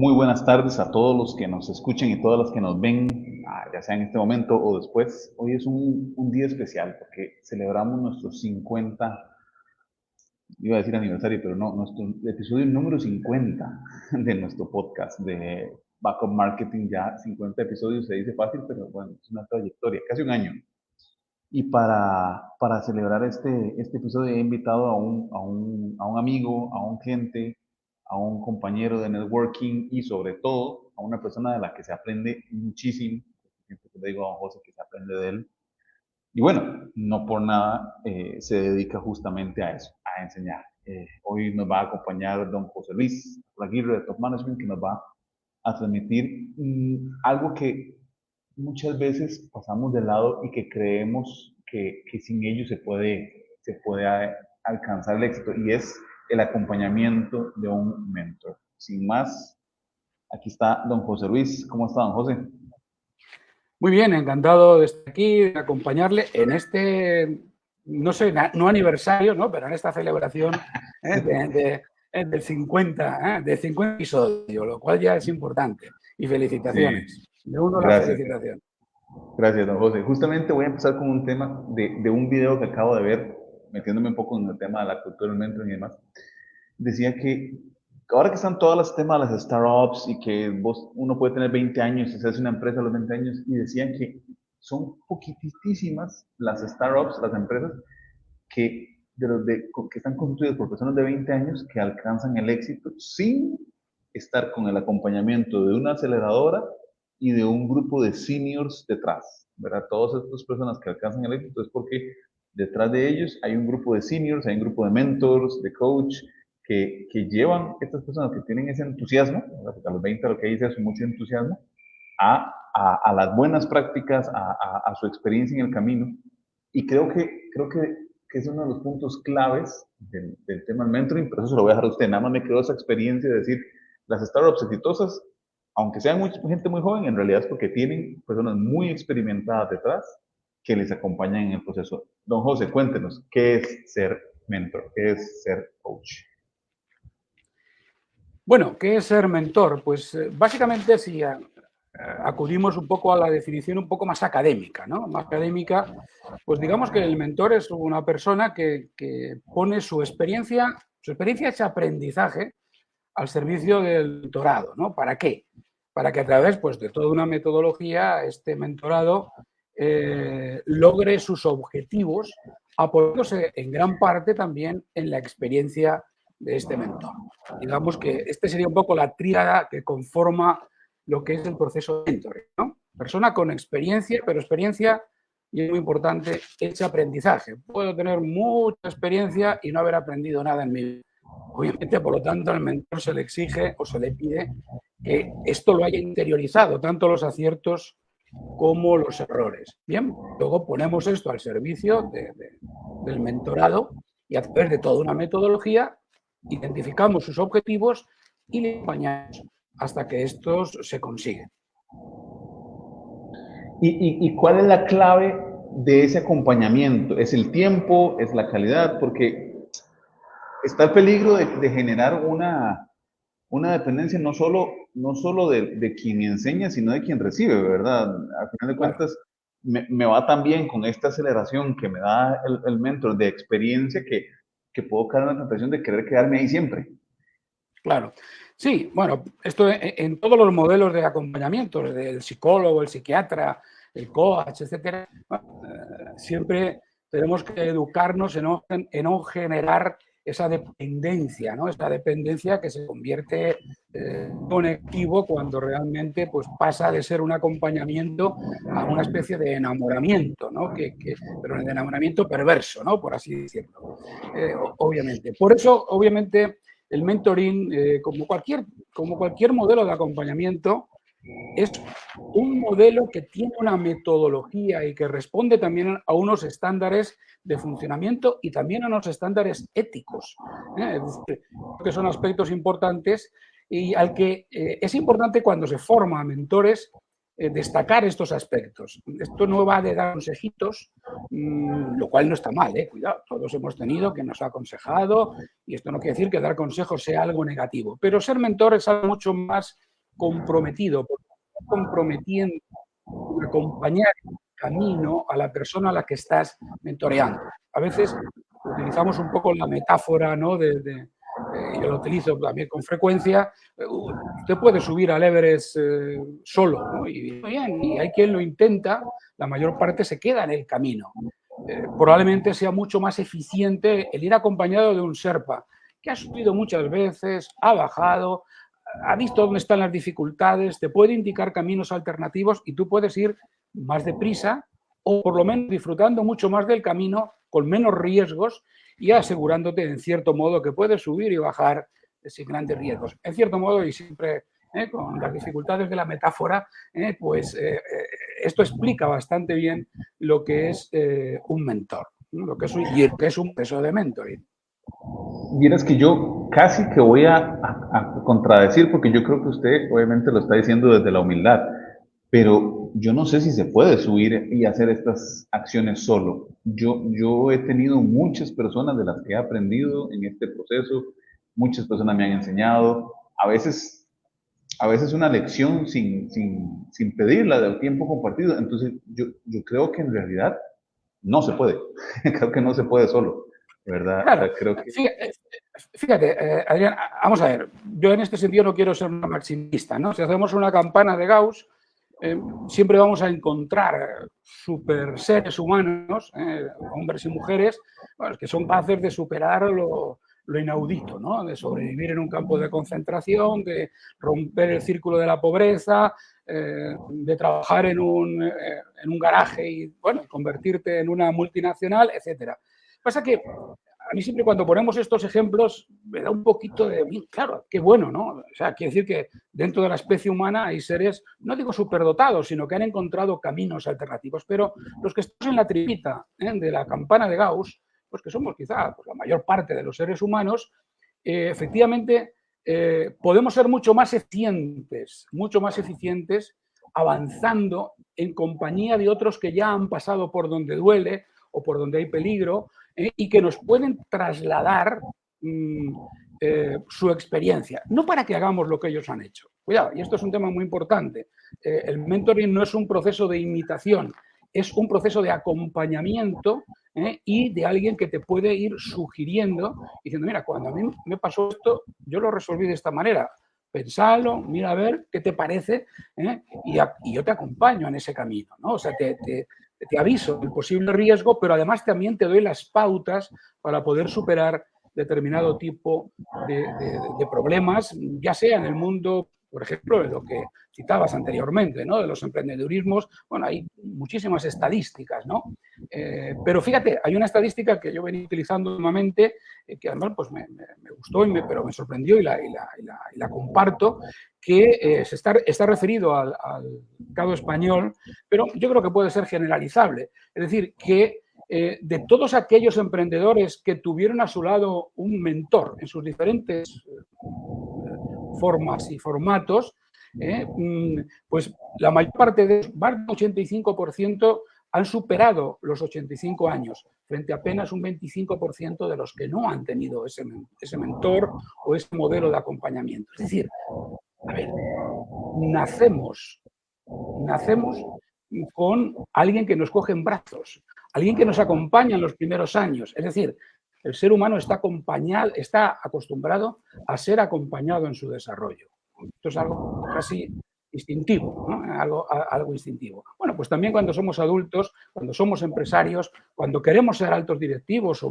Muy buenas tardes a todos los que nos escuchen y todas las que nos ven, ya sea en este momento o después. Hoy es un día especial porque celebramos nuestros 50, iba a decir aniversario, pero no, nuestro episodio número 50 de nuestro podcast de Backup Marketing. Ya 50 episodios se dice fácil, pero bueno, es una trayectoria, casi un año. Y para celebrar este episodio he invitado a un amigo, a un cliente, a un compañero de networking y sobre todo a una persona de la que se aprende muchísimo. Siempre le digo a don José que se aprende de él. Y bueno, no por nada se dedica justamente a eso, a enseñar. Hoy nos va a acompañar don José Luis Aguirre de Top Management, que nos va a transmitir algo que muchas veces pasamos de lado y que creemos que sin ello se puede alcanzar el éxito, y es el acompañamiento de un mentor. Sin más, aquí está don José Luis. ¿Cómo está, don José? Muy bien, encantado de estar aquí, de acompañarle en este, no sé, no aniversario, ¿no? Pero en esta celebración del 50, de 50 episodios, lo cual ya es importante. Y felicitaciones. Sí, Me uno a la gracias. felicitación. Gracias, don José. Justamente voy a empezar con un tema de un video que acabo de ver, metiéndome un poco en el tema de la cultura del mentoring y demás. Decía que ahora que están todos los temas de las startups y que uno puede tener 20 años y hacerse una empresa a los 20 años, y decían que son poquitísimas las startups, las empresas que están constituidas por personas de 20 años que alcanzan el éxito sin estar con el acompañamiento de una aceleradora y de un grupo de seniors detrás, ¿verdad? Todas estas personas que alcanzan el éxito es porque detrás de ellos hay un grupo de seniors, hay un grupo de mentors, de coach, que llevan estas personas que tienen ese entusiasmo, ¿verdad? Porque a los 20 lo que dice es mucho entusiasmo, a las buenas prácticas, a su experiencia en el camino. Y creo que es uno de los puntos claves del tema del mentoring, pero eso se lo voy a dejar a usted. Nada más me quedó esa experiencia de decir, las startups exitosas, aunque sean gente muy joven, en realidad es porque tienen personas muy experimentadas detrás que les acompañan en el proceso. Don José, cuéntenos, ¿qué es ser mentor? ¿Qué es ser coach? Bueno, ¿qué es ser mentor? Pues básicamente si acudimos un poco a la definición un poco más académica, ¿no? Más académica, pues digamos que el mentor es una persona que pone su experiencia ese aprendizaje al servicio del mentorado, ¿no? ¿Para qué? Para que a través, pues, de toda una metodología este mentorado logre sus objetivos, apoyándose en gran parte también en la experiencia de este mentor. Digamos que este sería un poco la tríada que conforma lo que es el proceso de mentoring, ¿no? Persona con experiencia, pero experiencia, y es muy importante, ese aprendizaje. Puedo tener mucha experiencia y no haber aprendido nada en mi vida. Obviamente, por lo tanto, al mentor se le exige o se le pide que esto lo haya interiorizado, tanto los aciertos como los errores. Bien, luego ponemos esto al servicio del mentorado y a través de toda una metodología identificamos sus objetivos y le acompañamos hasta que estos se consiguen. ¿Y cuál es la clave de ese acompañamiento? ¿Es el tiempo? ¿Es la calidad? Porque está el peligro de generar una dependencia no solo de quien enseña, sino de quien recibe, ¿verdad? Al final de cuentas, me va tan bien con esta aceleración que me da el mentor de experiencia que puedo caer en la tentación de querer quedarme ahí siempre. Claro. Sí, bueno, esto en todos los modelos de acompañamiento, del psicólogo, el psiquiatra, el coach, etcétera, siempre tenemos que educarnos en no generar esa dependencia, ¿no? Esa dependencia que se convierte conectivo cuando realmente pues, pasa de ser un acompañamiento a una especie de enamoramiento, ¿no? Pero de enamoramiento perverso, ¿no? Por así decirlo. Obviamente. Por eso, obviamente, el mentoring, como cualquier modelo de acompañamiento, es un modelo que tiene una metodología y que responde también a unos estándares de funcionamiento y también a unos estándares éticos. Es decir, que son aspectos importantes y al que es importante cuando se forma a mentores destacar estos aspectos. Esto no va de dar consejitos, lo cual no está mal, cuidado, todos hemos tenido que nos ha aconsejado y esto no quiere decir que dar consejos sea algo negativo, pero ser mentor es algo mucho más comprometido, porque estás comprometiendo en acompañar el camino a la persona a la que estás mentoreando. A veces utilizamos un poco la metáfora, ¿no? Yo lo utilizo también con frecuencia. Usted puede subir al Everest solo, ¿no? Y hay quien lo intenta, la mayor parte se queda en el camino. Probablemente sea mucho más eficiente el ir acompañado de un Sherpa, que ha subido muchas veces, ha bajado, ha visto dónde están las dificultades, te puede indicar caminos alternativos y tú puedes ir más deprisa o por lo menos disfrutando mucho más del camino con menos riesgos y asegurándote en cierto modo que puedes subir y bajar sin grandes riesgos. En cierto modo, y siempre con las dificultades de la metáfora, pues esto explica bastante bien lo que es un mentor, ¿no? Lo que es un proceso de mentoring. Vieras que yo casi que voy a contradecir, porque yo creo que usted obviamente lo está diciendo desde la humildad, pero yo no sé si se puede subir y hacer estas acciones solo. Yo he tenido muchas personas de las que he aprendido en este proceso, muchas personas me han enseñado, a veces una lección sin pedirla del tiempo compartido. Entonces yo creo que en realidad no se puede, creo que no se puede solo, ¿verdad? O Claro, sea, creo que... fíjate, Adrián, vamos a ver, yo en este sentido no quiero ser una maximista, ¿no? Si hacemos una campana de Gauss, siempre vamos a encontrar super seres humanos, hombres y mujeres, bueno, que son capaces de superar lo inaudito, ¿no? De sobrevivir en un campo de concentración, de romper el círculo de la pobreza, de trabajar en un garaje y, bueno, convertirte en una multinacional, etcétera. Pasa que a mí siempre cuando ponemos estos ejemplos me da un poquito de, claro, qué bueno, ¿no? O sea, quiere decir que dentro de la especie humana hay seres, no digo superdotados, sino que han encontrado caminos alternativos. Pero los que estamos en la tripita de la campana de Gauss, pues que somos quizá pues, la mayor parte de los seres humanos, efectivamente podemos ser mucho más eficientes avanzando en compañía de otros que ya han pasado por donde duele o por donde hay peligro, y que nos pueden trasladar su experiencia, no para que hagamos lo que ellos han hecho. Cuidado, y esto es un tema muy importante. El mentoring no es un proceso de imitación, es un proceso de acompañamiento y de alguien que te puede ir sugiriendo, diciendo, mira, cuando a mí me pasó esto, yo lo resolví de esta manera. Pensalo, mira a ver qué te parece, y yo te acompaño en ese camino, ¿no? O sea, te aviso del posible riesgo, pero además también te doy las pautas para poder superar determinado tipo de problemas, ya sea en el mundo, por ejemplo, en lo que citabas anteriormente, ¿no? De los emprendedurismos. Bueno, hay muchísimas estadísticas, ¿no? Pero fíjate, hay una estadística que yo venía utilizando últimamente, que además pues me gustó, pero me sorprendió y la comparto, que está referido al mercado español, pero yo creo que puede ser generalizable. Es decir, que de todos aquellos emprendedores que tuvieron a su lado un mentor en sus diferentes formas y formatos, pues la mayor parte de más del 85% han superado los 85 años, frente a apenas un 25% de los que no han tenido ese mentor o ese modelo de acompañamiento. Es decir, a ver, nacemos con alguien que nos coge en brazos, alguien que nos acompaña en los primeros años. Es decir, el ser humano está acostumbrado a ser acompañado en su desarrollo. Esto es algo casi instintivo, ¿no? Algo instintivo. Bueno, pues también cuando somos adultos, cuando somos empresarios, cuando queremos ser altos directivos o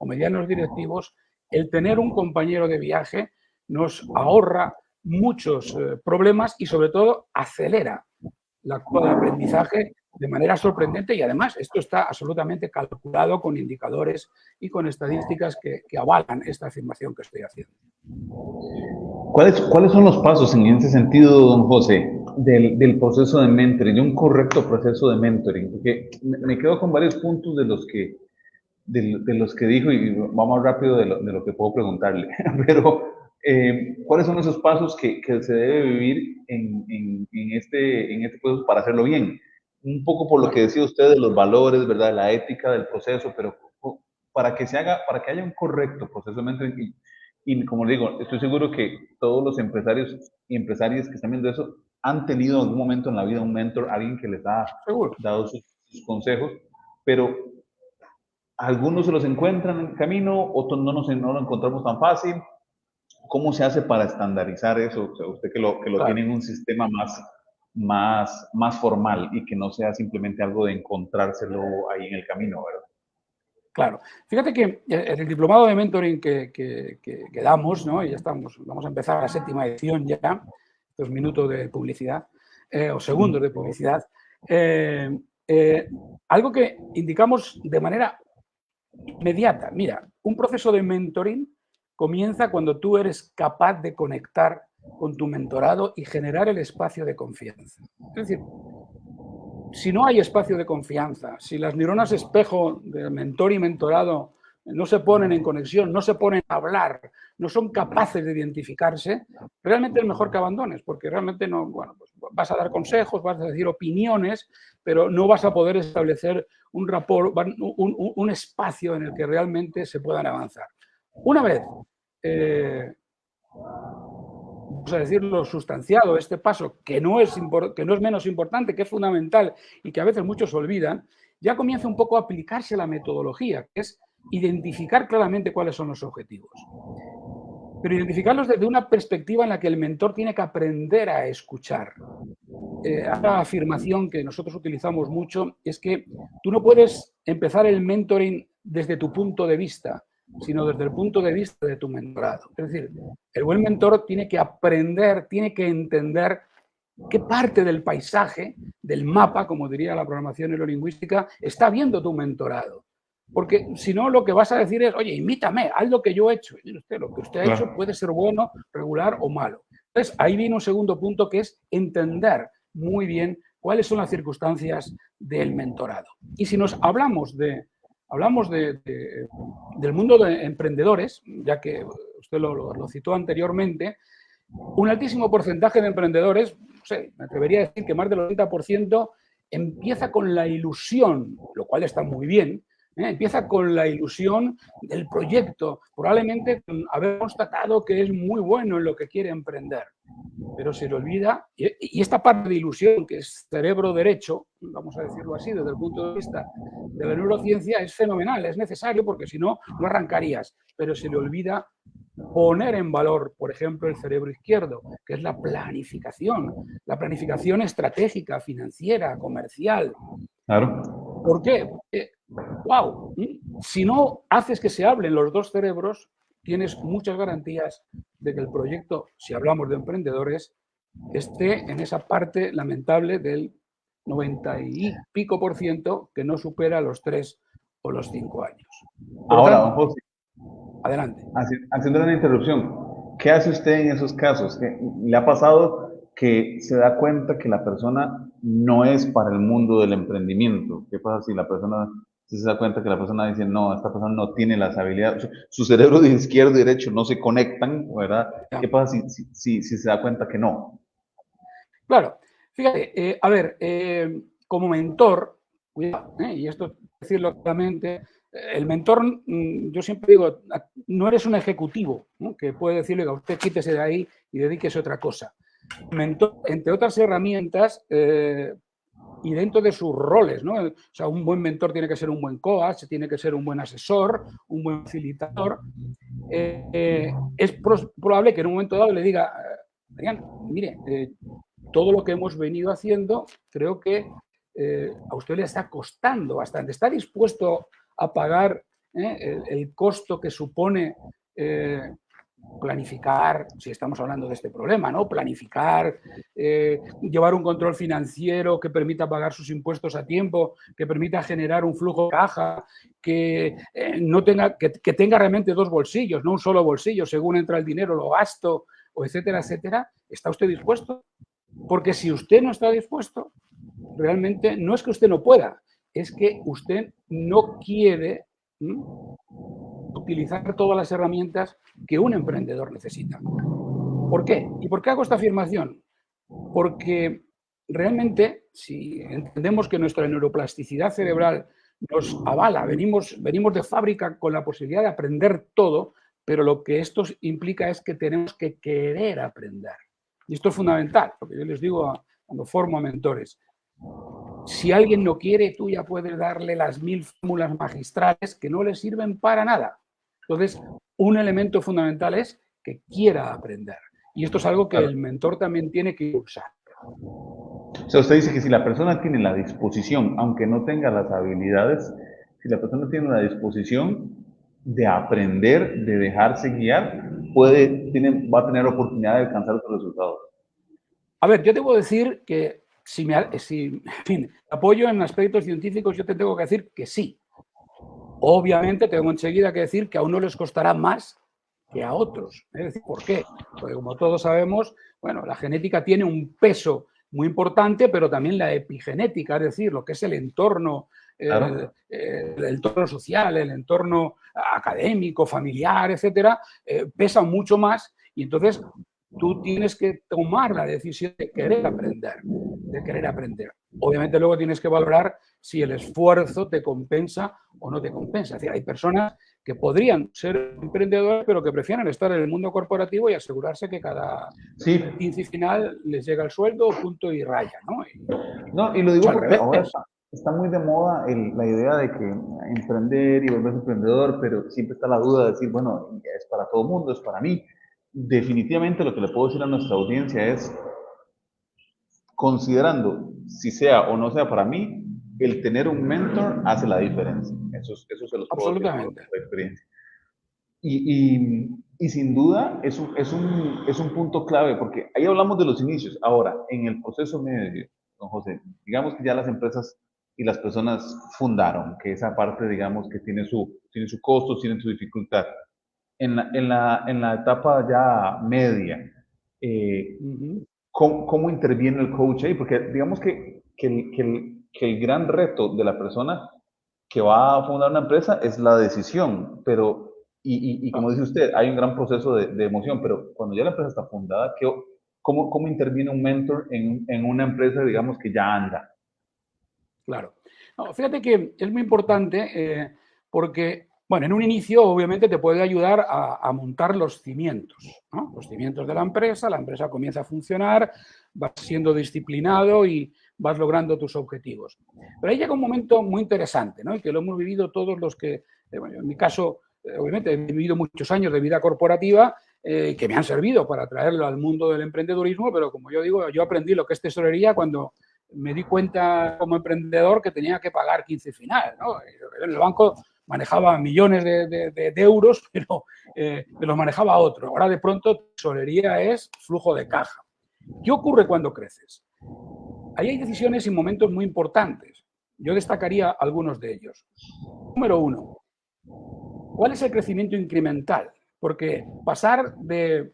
medianos directivos, el tener un compañero de viaje nos ahorra muchos problemas y sobre todo acelera la curva de aprendizaje de manera sorprendente, y además esto está absolutamente calculado con indicadores y con estadísticas que avalan esta afirmación que estoy haciendo. ¿Cuáles son los pasos en ese sentido, don José, del proceso de mentoring, de un correcto proceso de mentoring? Porque me quedo con varios puntos de los que dijo y vamos rápido de lo que puedo preguntarle. Pero, ¿cuáles son esos pasos que se debe vivir en este proceso para hacerlo bien? Un poco por lo que decía usted de los valores, ¿verdad? La ética del proceso, pero para que haya un correcto proceso de mentoring Y como le digo, estoy seguro que todos los empresarios y empresarias que están viendo eso han tenido en algún momento en la vida un mentor, alguien que les ha Seguro. dado sus consejos, pero algunos se los encuentran en el camino, otros no lo encontramos tan fácil. ¿Cómo se hace para estandarizar eso? O sea, usted que lo tiene Claro. en un sistema más formal y que no sea simplemente algo de encontrárselo ahí en el camino, ¿verdad? Claro. Fíjate que en el diplomado de mentoring que damos, ¿no? Y ya estamos, vamos a empezar la 7ª edición ya, estos minutos de publicidad, o segundos de publicidad, algo que indicamos de manera inmediata. Mira, un proceso de mentoring comienza cuando tú eres capaz de conectar con tu mentorado y generar el espacio de confianza. Es decir, si no hay espacio de confianza, si las neuronas espejo de mentor y mentorado no se ponen en conexión, no se ponen a hablar, no son capaces de identificarse, realmente es mejor que abandones, porque realmente no, bueno, pues vas a dar consejos, vas a decir opiniones, pero no vas a poder establecer un rapport, un espacio en el que realmente se puedan avanzar. Una vez vamos a decirlo, sustanciado este paso, que no es menos importante, que es fundamental y que a veces muchos olvidan, ya comienza un poco a aplicarse la metodología, que es identificar claramente cuáles son los objetivos. Pero identificarlos desde una perspectiva en la que el mentor tiene que aprender a escuchar. Otra afirmación que nosotros utilizamos mucho es que tú no puedes empezar el mentoring desde tu punto de vista, sino desde el punto de vista de tu mentorado. Es decir, el buen mentor tiene que aprender, tiene que entender qué parte del paisaje, del mapa, como diría la programación neurolingüística, está viendo tu mentorado. Porque si no, lo que vas a decir es, oye, imítame, haz lo que yo he hecho. Y usted, lo que usted ha hecho puede ser bueno, regular o malo. Entonces, ahí viene un segundo punto que es entender muy bien cuáles son las circunstancias del mentorado. Y si nos hablamos del mundo de emprendedores, ya que usted lo citó anteriormente, un altísimo porcentaje de emprendedores, no sé, me atrevería a decir que más del 80%, empieza con la ilusión, lo cual está muy bien, empieza con la ilusión del proyecto, probablemente con haber constatado que es muy bueno en lo que quiere emprender, pero se le olvida, y esta parte de ilusión, que es cerebro derecho, vamos a decirlo así, desde el punto de vista de la neurociencia, es fenomenal, es necesario, porque si no, no arrancarías, pero se le olvida poner en valor, por ejemplo, el cerebro izquierdo, que es la planificación estratégica, financiera, comercial. Claro. ¿Por qué? Wow, si no haces que se hablen los dos cerebros, tienes muchas garantías de que el proyecto, si hablamos de emprendedores, esté en esa parte lamentable del 90 y pico % que no supera los 3 o los 5 años. Ahora, don José, Adelante. haciendo una interrupción, ¿qué hace usted en esos casos? ¿Le ha pasado que se da cuenta que la persona no es para el mundo del emprendimiento? ¿Qué pasa si la persona se da cuenta que la persona dice, no, esta persona no tiene las habilidades, su cerebro de izquierdo y derecho no se conectan, ¿verdad? ¿Qué pasa si se da cuenta que no? Claro, fíjate, a ver, como mentor, cuidado, y esto decirlo claramente, el mentor, yo siempre digo, no eres un ejecutivo, ¿no?, que puede decirle a usted quítese de ahí y dedíquese a otra cosa. Mentor, entre otras herramientas, y dentro de sus roles, ¿no? O sea, un buen mentor tiene que ser un buen coach, tiene que ser un buen asesor, un buen facilitador. Es probable que en un momento dado le diga, Adrián, mire, todo lo que hemos venido haciendo, creo que a usted le está costando bastante. ¿Está dispuesto a pagar el costo que supone planificar, si estamos hablando de este problema, ¿no? Planificar, llevar un control financiero que permita pagar sus impuestos a tiempo, que permita generar un flujo de caja, que no tenga, que tenga realmente dos bolsillos, no un solo bolsillo, según entra el dinero lo gasto, o etcétera, etcétera? ¿Está usted dispuesto? Porque si usted no está dispuesto, realmente no es que usted no pueda, es que usted no quiere utilizar todas las herramientas que un emprendedor necesita. ¿Por qué? ¿Y por qué hago esta afirmación? Porque realmente, si entendemos que nuestra neuroplasticidad cerebral nos avala, venimos de fábrica con la posibilidad de aprender todo, pero lo que esto implica es que tenemos que querer aprender. Y esto es fundamental, porque yo les digo cuando formo a mentores, si alguien no quiere, tú ya puedes darle las 1000 fórmulas magistrales que no le sirven para nada. Entonces, un elemento fundamental es que quiera aprender. Y esto es algo que el mentor también tiene que usar. O sea, usted dice que si la persona tiene la disposición, aunque no tenga las habilidades, si la persona tiene la disposición de aprender, de dejarse guiar, va a tener oportunidad de alcanzar otros resultados. A ver, yo debo decir que si en fin, apoyo en aspectos científicos, yo te tengo que decir que sí. Obviamente tengo enseguida que decir que a uno les costará más que a otros. Es decir, ¿por qué? Porque como todos sabemos, bueno, la genética tiene un peso muy importante, pero también la epigenética, es decir, lo que es el entorno, Claro. el entorno social, el entorno académico, familiar, etcétera, pesa mucho más y entonces tú tienes que tomar la decisión de querer aprender, de querer aprender. Obviamente luego tienes que valorar si el esfuerzo te compensa o no te compensa. Es decir, hay personas que podrían ser emprendedores, pero que prefieren estar en el mundo corporativo y asegurarse que cada índice final les llega el sueldo, punto y raya, ¿no? No, y lo digo porque ahora está muy de moda la idea de que emprender y volverse emprendedor, pero siempre está la duda de decir, bueno, es para todo el mundo, es para mí. Definitivamente lo que le puedo decir a nuestra audiencia es, considerando si sea o no sea para mí, el tener un mentor hace la diferencia. Eso se los puedo decir por experiencia. Y sin duda es un punto clave, porque ahí hablamos de los inicios. Ahora, en el proceso medio, don José, digamos que ya las empresas y las personas fundaron, que esa parte, digamos, que tiene su costo, tiene su dificultad. En la etapa ya media, ¿cómo interviene el coach ahí? Porque digamos que el gran reto de la persona que va a fundar una empresa es la decisión, pero, y como dice usted, hay un gran proceso de emoción, pero cuando ya la empresa está fundada, ¿cómo interviene un mentor en una empresa, digamos, que ya anda? Claro. No, fíjate que es muy importante porque, bueno, en un inicio obviamente te puede ayudar a montar los cimientos, ¿no? Los cimientos de la empresa comienza a funcionar, vas siendo disciplinado y vas logrando tus objetivos. Pero ahí llega un momento muy interesante, ¿no? Y que lo hemos vivido todos los que, bueno, en mi caso, obviamente he vivido muchos años de vida corporativa que me han servido para traerlo al mundo del emprendedurismo, pero como yo digo, yo aprendí lo que es tesorería cuando me di cuenta como emprendedor que tenía que pagar 15 final, ¿no? En el banco manejaba millones de euros, pero me los manejaba otro. Ahora de pronto tesorería es flujo de caja. ¿Qué ocurre cuando creces? Ahí hay decisiones y momentos muy importantes. Yo destacaría algunos de ellos. Número 1. ¿Cuál es el crecimiento incremental? Porque pasar de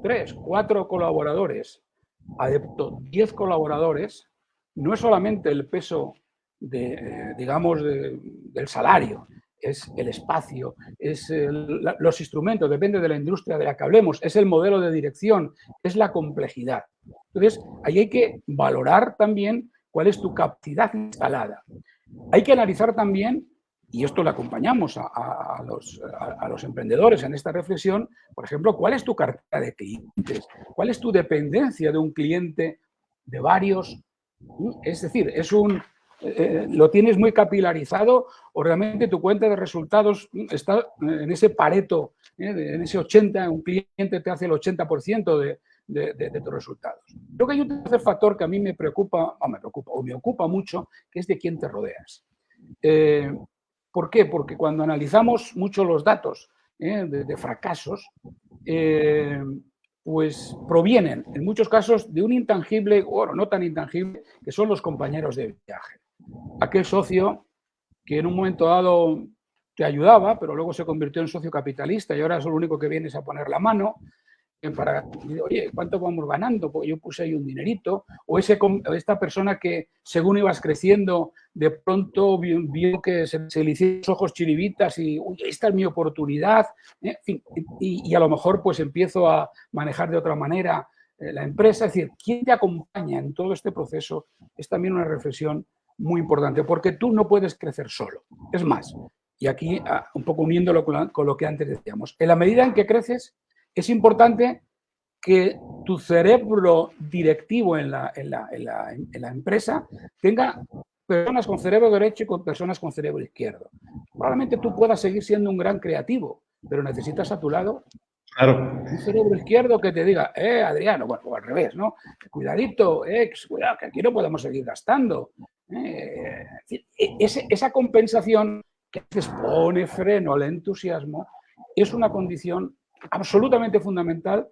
3, 4 colaboradores a 10 colaboradores no es solamente el peso digamos, del salario, es el espacio, es los instrumentos, depende de la industria de la que hablemos, es el modelo de dirección, es la complejidad. Entonces, ahí hay que valorar también cuál es tu capacidad instalada. Hay que analizar también, y esto le acompañamos a los emprendedores en esta reflexión, por ejemplo, cuál es tu cartera de clientes, cuál es tu dependencia de un cliente, de varios. Es decir, lo tienes muy capilarizado o realmente tu cuenta de resultados está en ese Pareto, en ese 80%, un cliente te hace el 80% de tus resultados. Creo que hay un tercer factor que a mí me ocupa mucho, que es de quién te rodeas. ¿Por qué? Porque cuando analizamos mucho los datos de fracasos, pues provienen en muchos casos de un intangible, o no tan intangible, que son los compañeros de viaje. Aquel socio que en un momento dado te ayudaba, pero luego se convirtió en socio capitalista y ahora es lo único que viene es a poner la mano para, oye, ¿cuánto vamos ganando? Pues yo puse ahí un dinerito. O esta persona que según ibas creciendo, de pronto vio que se le hicieron los ojos chiribitas y, uy, esta es mi oportunidad. En fin, y a lo mejor pues empiezo a manejar de otra manera la empresa. Es decir, ¿quién te acompaña en todo este proceso? Es también una reflexión muy importante, porque tú no puedes crecer solo. Es más, Y aquí, un poco uniéndolo con lo que antes decíamos, en la medida en que creces, es importante que tu cerebro directivo en la empresa tenga personas con cerebro derecho y con personas con cerebro izquierdo. Probablemente tú puedas seguir siendo un gran creativo, pero necesitas a tu lado Claro. un cerebro izquierdo que te diga, Adriano, bueno, o al revés, ¿no? Cuidadito, cuidado, que aquí no podemos seguir gastando. Esa compensación que a veces pone freno al entusiasmo es una condición absolutamente fundamental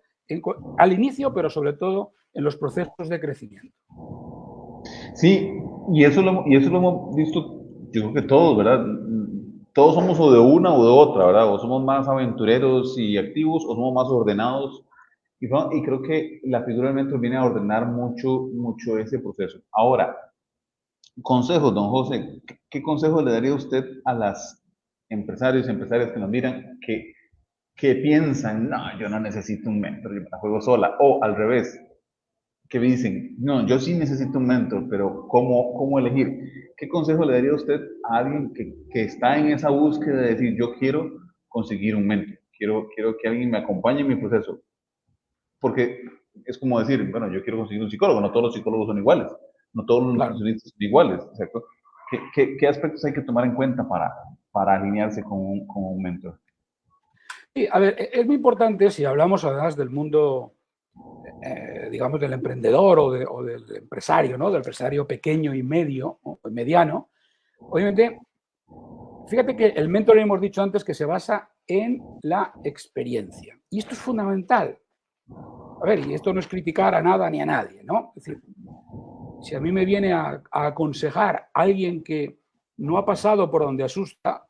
al inicio, pero sobre todo en los procesos de crecimiento. Sí, y eso lo hemos visto, yo creo que todos, ¿verdad? Todos somos o de una o de otra, ¿verdad? O somos más aventureros y activos o somos más ordenados. Y creo que la figura del mentor viene a ordenar mucho, mucho ese proceso. Ahora, consejos, don José, ¿qué consejo le daría usted a las empresarios y empresarias que nos miran que piensan, no, yo no necesito un mentor, yo me la juego sola? O al revés, que dicen, no, yo sí necesito un mentor, pero ¿cómo elegir? ¿Qué consejo le daría usted a alguien que está en esa búsqueda de decir, yo quiero conseguir un mentor, quiero que alguien me acompañe en mi proceso? Porque es como decir, bueno, yo quiero conseguir un psicólogo, no todos los psicólogos son iguales, no todos los nutricionistas son iguales, ¿cierto? ¿Qué aspectos hay que tomar en cuenta para alinearse con un mentor? Sí, a ver, es muy importante si hablamos además del mundo, digamos, del emprendedor o del empresario, ¿no? Del empresario pequeño y medio, o mediano. Obviamente, fíjate que el mentoring hemos dicho antes que se basa en la experiencia. Y esto es fundamental. A ver, y esto no es criticar a nada ni a nadie, ¿no? Es decir, si a mí me viene a aconsejar a alguien que no ha pasado por donde asusta,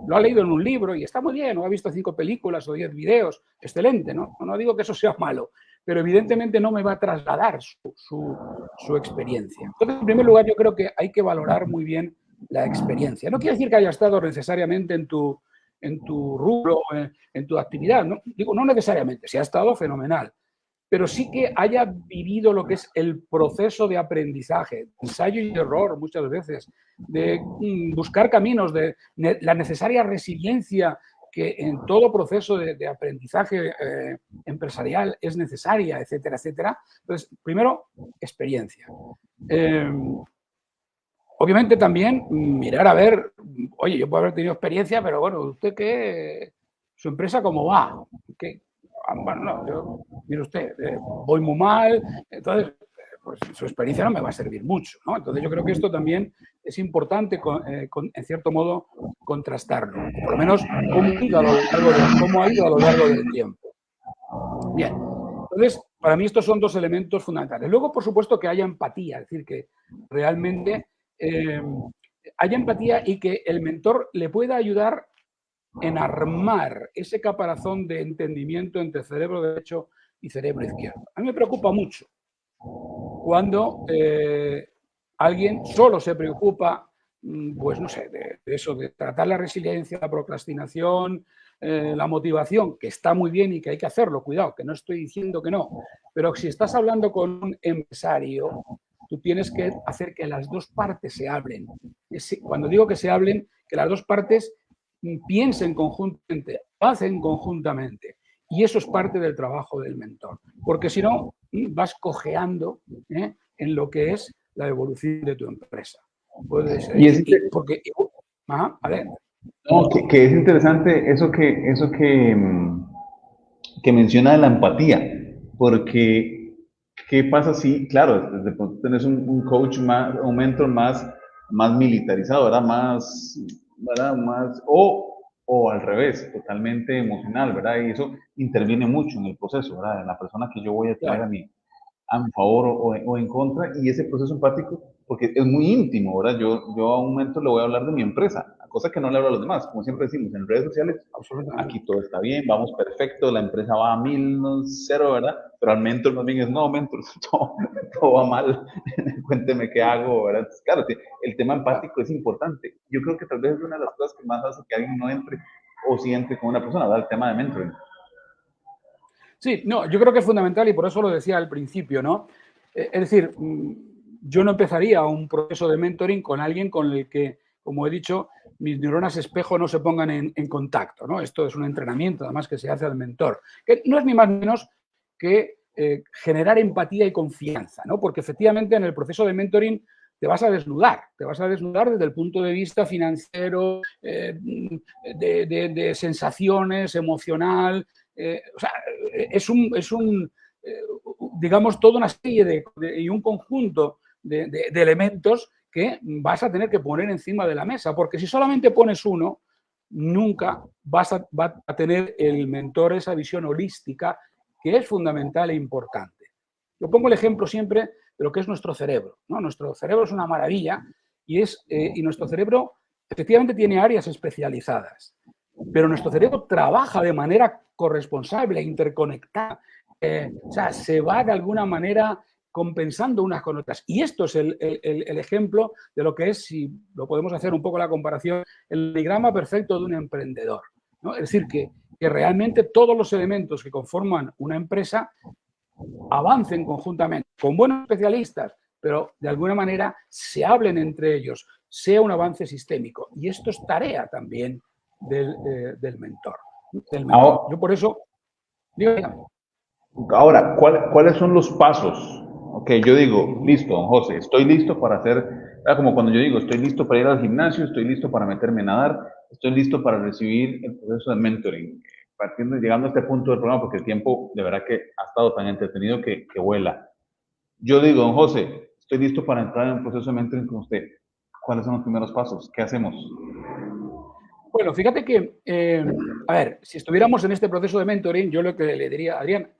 lo ha leído en un libro y está muy bien, o ha visto 5 películas o 10 videos, excelente, ¿no? No digo que eso sea malo, pero evidentemente no me va a trasladar su experiencia. Entonces, en primer lugar, yo creo que hay que valorar muy bien la experiencia. No quiere decir que haya estado necesariamente en tu rubro, en tu actividad, ¿no? Digo, no necesariamente, si ha estado fenomenal, pero sí que haya vivido lo que es el proceso de aprendizaje, ensayo y error muchas veces, de buscar caminos, de la necesaria resiliencia que en todo proceso de aprendizaje empresarial es necesaria, etcétera, etcétera. Entonces, primero, experiencia. Obviamente también mirar a ver, oye, yo puedo haber tenido experiencia, pero bueno, ¿usted qué? ¿Su empresa cómo va? ¿Qué? Bueno, no, yo, mire usted, voy muy mal, entonces, pues su experiencia no me va a servir mucho, ¿no? Entonces yo creo que esto también es importante, en cierto modo, contrastarlo, o por lo menos cómo ha ido a lo largo del tiempo. Bien, entonces, para mí estos son dos elementos fundamentales. Luego, por supuesto, que haya empatía, es decir, que realmente haya empatía y que el mentor le pueda ayudar en armar ese caparazón de entendimiento entre cerebro derecho y cerebro izquierdo. A mí me preocupa mucho cuando alguien solo se preocupa, pues no sé, de eso, de tratar la resiliencia, la procrastinación, la motivación, que está muy bien y que hay que hacerlo, cuidado, que no estoy diciendo que no, pero si estás hablando con un empresario, tú tienes que hacer que las dos partes se hablen. Cuando digo que se hablen, que las dos partes piensen conjuntamente, hacen conjuntamente. Y eso es parte del trabajo del mentor. Porque si no, vas cojeando en lo que es la evolución de tu empresa. Puedes, porque, a ver. No, que es interesante eso que menciona de la empatía, porque ¿qué pasa si, claro, desde pronto tenés un coach más, un mentor más militarizado, ¿verdad? O al revés, totalmente emocional, ¿verdad? Y eso interviene mucho en el proceso, ¿verdad? En la persona que yo voy a traer a mi favor o en contra, y ese proceso empático, porque es muy íntimo, ¿verdad? Yo a un mentor le voy a hablar de mi empresa, cosa que no le hablo a los demás, como siempre decimos, en redes sociales, aquí todo está bien, vamos perfecto, la empresa va a 1000, no, 0, ¿verdad? Pero al mentor más bien es, no, mentor, todo va mal, cuénteme qué hago, ¿verdad? Entonces, claro, el tema empático es importante. Yo creo que tal vez es una de las cosas que más hace que alguien no entre o si entre con una persona, ¿verdad? El tema de mentoring. Sí, no, yo creo que es fundamental y por eso lo decía al principio, ¿no? Es decir, yo no empezaría un proceso de mentoring con alguien con el que como he dicho, mis neuronas espejo no se pongan en contacto, ¿no? Esto es un entrenamiento, además, que se hace al mentor, que no es ni más ni menos que generar empatía y confianza, ¿no? Porque efectivamente en el proceso de mentoring te vas a desnudar desde el punto de vista financiero, de sensaciones, emocional. O sea, digamos, toda una serie y un conjunto de elementos que vas a tener que poner encima de la mesa, porque si solamente pones uno, nunca va a tener el mentor esa visión holística que es fundamental e importante. Yo pongo el ejemplo siempre de lo que es nuestro cerebro, ¿no? Nuestro cerebro es una maravilla y nuestro cerebro efectivamente tiene áreas especializadas, pero nuestro cerebro trabaja de manera corresponsable, interconectada, o sea, se va de alguna manera compensando unas con otras. Y esto es el ejemplo de lo que es, si lo podemos hacer un poco la comparación, el diagrama perfecto de un emprendedor, ¿no? Es decir, que realmente todos los elementos que conforman una empresa avancen conjuntamente, con buenos especialistas, pero de alguna manera se hablen entre ellos, sea un avance sistémico. Y esto es tarea también del mentor. Yo por eso... Dígame. Ahora, ¿cuáles son los pasos? Ok, yo digo, listo, don José, estoy listo para hacer, como cuando yo digo, estoy listo para ir al gimnasio, estoy listo para meterme a nadar, estoy listo para recibir el proceso de mentoring. Partiendo, llegando a este punto del programa, porque el tiempo de verdad que ha estado tan entretenido que vuela. Yo digo, don José, estoy listo para entrar en un proceso de mentoring con usted. ¿Cuáles son los primeros pasos? ¿Qué hacemos? Bueno, fíjate que, a ver, si estuviéramos en este proceso de mentoring, yo lo que le diría, Adrián,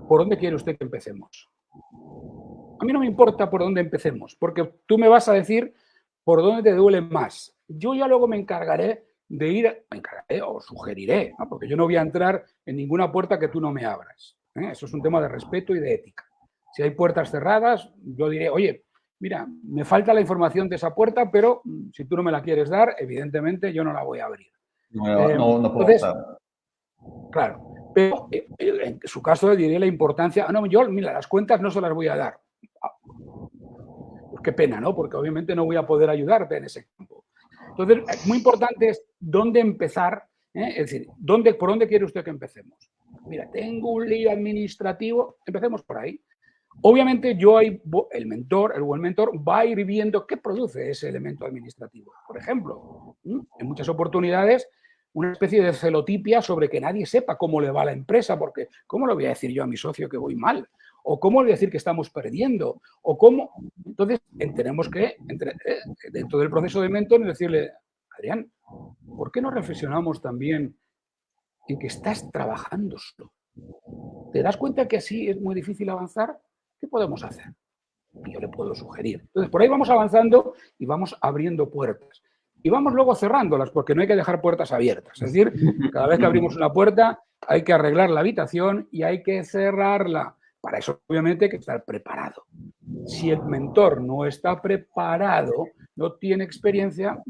¿por dónde quiere usted que empecemos? A mí no me importa por dónde empecemos, porque tú me vas a decir por dónde te duele más. Yo ya luego me encargaré o sugeriré, ¿no? Porque yo no voy a entrar en ninguna puerta que tú no me abras. Eso es un tema de respeto y de ética. Si hay puertas cerradas, yo diré, oye, mira, me falta la información de esa puerta, pero si tú no me la quieres dar, evidentemente yo no la voy a abrir. No puedo estar. Claro, pero en su caso le diré la importancia. No, yo, mira, las cuentas no se las voy a dar. Pues qué pena, ¿no? Porque obviamente no voy a poder ayudarte en ese campo. Entonces, muy importante es dónde empezar, es decir, ¿por dónde quiere usted que empecemos? Mira, tengo un lío administrativo, empecemos por ahí. Obviamente el buen mentor va a ir viendo qué produce ese elemento administrativo. Por ejemplo, en muchas oportunidades, una especie de celotipia sobre que nadie sepa cómo le va a la empresa, porque ¿cómo le voy a decir yo a mi socio que voy mal? ¿O cómo le voy a decir que estamos perdiendo? ¿O cómo? Entonces, tenemos que, dentro del proceso de mentor, decirle, Adrián, ¿por qué no reflexionamos también en que estás trabajando solo? ¿Te das cuenta que así es muy difícil avanzar? ¿Qué podemos hacer? Y yo le puedo sugerir. Entonces, por ahí vamos avanzando y vamos abriendo puertas. Y vamos luego cerrándolas, porque no hay que dejar puertas abiertas. Es decir, cada vez que abrimos una puerta, hay que arreglar la habitación y hay que cerrarla. Para eso, obviamente, hay que estar preparado. Si el mentor no está preparado, no tiene experiencia,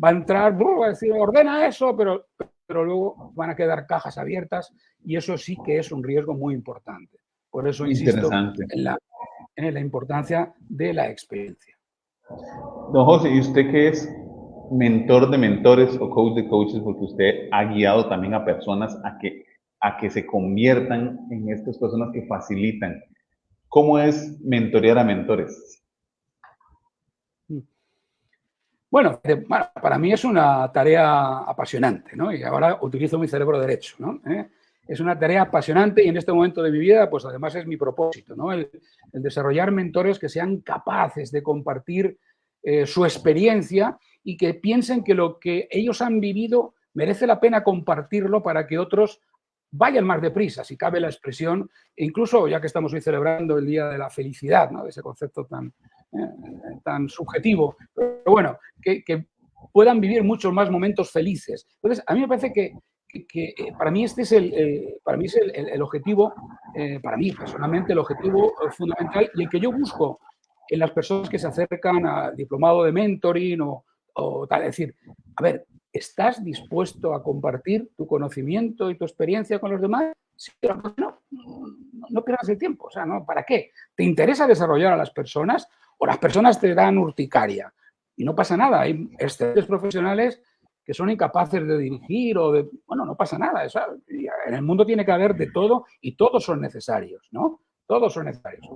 va a entrar, va a decir, ordena eso, pero luego van a quedar cajas abiertas y eso sí que es un riesgo muy importante. Por eso insisto en la importancia de la experiencia. Don José, ¿y usted qué es mentor de mentores o coach de coaches? Porque usted ha guiado también a personas a que se conviertan en estas personas que facilitan. ¿Cómo es mentorear a mentores? Bueno, para mí es una tarea apasionante, ¿no? Y ahora utilizo mi cerebro derecho, ¿no? Es una tarea apasionante y en este momento de mi vida, pues además es mi propósito, ¿no? El desarrollar mentores que sean capaces de compartir su experiencia y que piensen que lo que ellos han vivido merece la pena compartirlo para que otros vayan más deprisa, si cabe la expresión, e incluso ya que estamos hoy celebrando el Día de la Felicidad, ¿no? De ese concepto tan subjetivo, pero bueno, que puedan vivir muchos más momentos felices. Entonces, a mí me parece que para mí este es el objetivo, para mí personalmente el objetivo fundamental y el que yo busco en las personas que se acercan al diplomado de mentoring o tal. Es decir, a ver, ¿estás dispuesto a compartir tu conocimiento y tu experiencia con los demás? Sí, pero no pierdas el tiempo. O sea, ¿no? ¿Para qué? ¿Te interesa desarrollar a las personas o las personas te dan urticaria? y no pasa nada. Hay excelentes profesionales que son incapaces de dirigir o de... Bueno, no pasa nada. En el mundo tiene que haber de todo y todos son necesarios, ¿no? Todos son necesarios.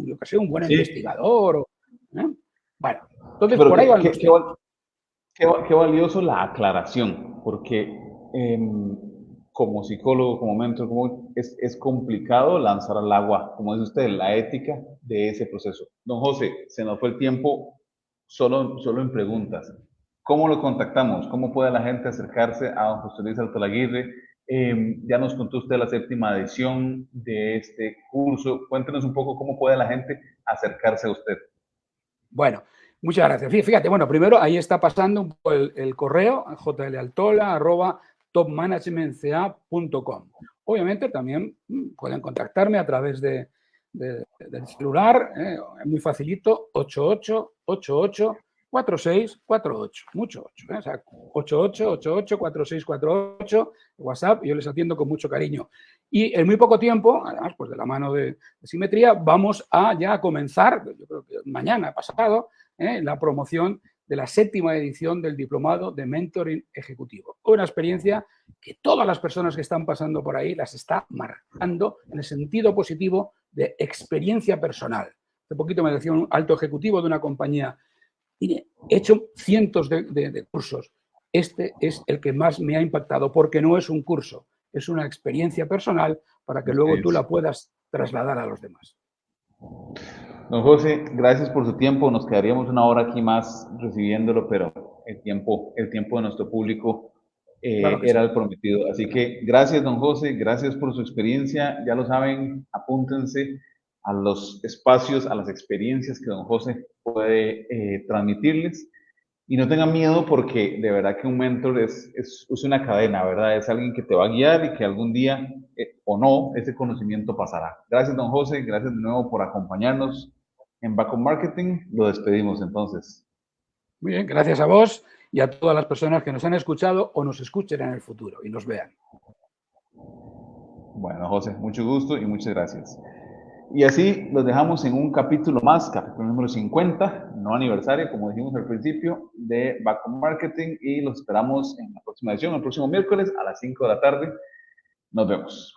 Yo que sé, un buen investigador. Bueno, entonces pero por ahí van los temas. Qué valioso la aclaración, porque como psicólogo, como mentor, es complicado lanzar al agua, como dice usted, la ética de ese proceso. Don José, se nos fue el tiempo solo en preguntas. ¿Cómo lo contactamos? ¿Cómo puede la gente acercarse a don José Luis Altolaguirre? Ya nos contó usted la 7ª edición de este curso. Cuéntenos un poco cómo puede la gente acercarse a usted. Bueno, muchas gracias. Fíjate, bueno, primero ahí está pasando un poco el correo, jlaltola@topmanagementca.com. Obviamente también pueden contactarme a través del celular, es muy facilito, 8888-4648, mucho 8, o sea, 8888-4648, WhatsApp, yo les atiendo con mucho cariño. Y en muy poco tiempo, además, pues de la mano de Simetría, vamos a ya comenzar, yo creo que mañana pasado, la promoción de la 7ª edición del Diplomado de Mentoring Ejecutivo. Una experiencia que todas las personas que están pasando por ahí las está marcando en el sentido positivo de experiencia personal. Hace poquito me decía un alto ejecutivo de una compañía, mire, he hecho cientos de cursos. Este es el que más me ha impactado porque no es un curso, es una experiencia personal para que luego tú la puedas trasladar a los demás. Don José, gracias por su tiempo. Nos quedaríamos una hora aquí más recibiéndolo, pero el tiempo de nuestro público Claro que era sí. el prometido. Así que gracias, don José, gracias por su experiencia. Ya lo saben, apúntense a los espacios, a las experiencias que don José puede transmitirles. Y no tengan miedo porque de verdad que un mentor es una cadena, ¿verdad? Es alguien que te va a guiar y que algún día o no, ese conocimiento pasará. Gracias, don José. Gracias de nuevo por acompañarnos en Back on Marketing. Lo despedimos entonces. Muy bien, gracias a vos y a todas las personas que nos han escuchado o nos escuchen en el futuro y nos vean. Bueno, José, mucho gusto y muchas gracias. Y así los dejamos en un capítulo más, capítulo número 50, no aniversario, como dijimos al principio, de Back on Marketing y los esperamos en la próxima edición, el próximo miércoles a las 5 de la tarde. Nos vemos.